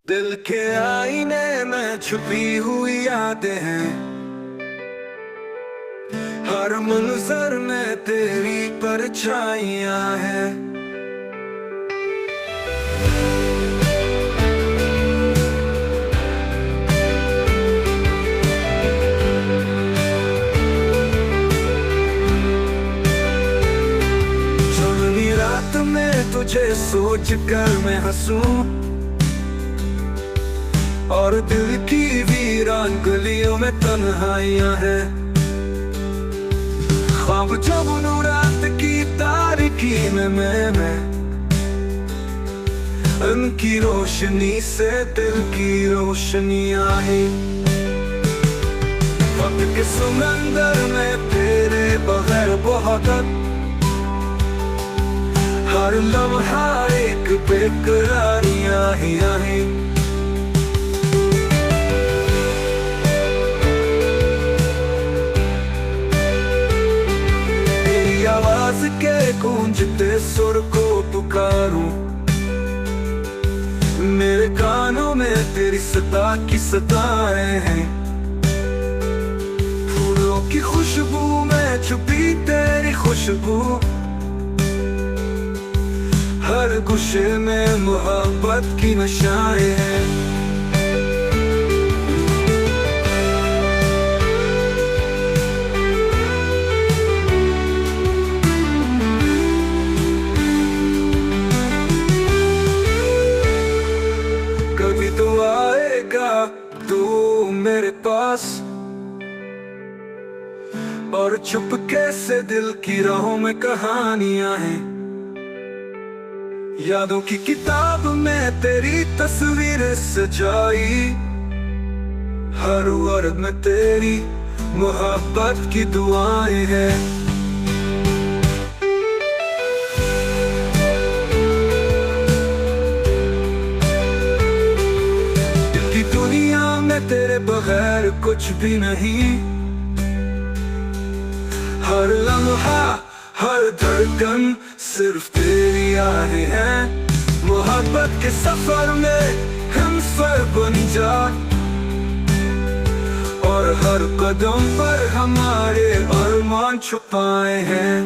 दिल के आईने में छुपी हुई यादें हैं। हर मंजर में तेरी परछाइयां हैं। चुनी रात में तुझे सोच कर मैं हंसूं और दिल की वीरान गलियों में तन्हाइयां हैं। ख्वाब जब रात की तारीकी में मैं उनकी रोशनी से दिल की रोशनियां हैं। वक्त के समंदर में तेरे बगैर बहुत हर लम्हा एक बेकरारियां हैं। आवाज के गूंजते सुर को पुकारूं, मेरे कानों में तेरी सदा की सदाएं हैं। फूलों की खुशबू में छुपी तेरी खुशबू, हर गुशे में मोहब्बत की नशाएं हैं। तो आएगा तू मेरे पास और चुपके से दिल की राहों में कहानियां हैं। यादों की किताब में तेरी तस्वीर सजाई, हर वर्ड में तेरी मोहब्बत की दुआएं हैं। तेरे बगैर कुछ भी नहीं, हर लम्हा हर धड़कन सिर्फ तेरी यादें हैं। मोहब्बत के सफर में हम सर बन जा और हर कदम पर हमारे अरमान छुपाए हैं।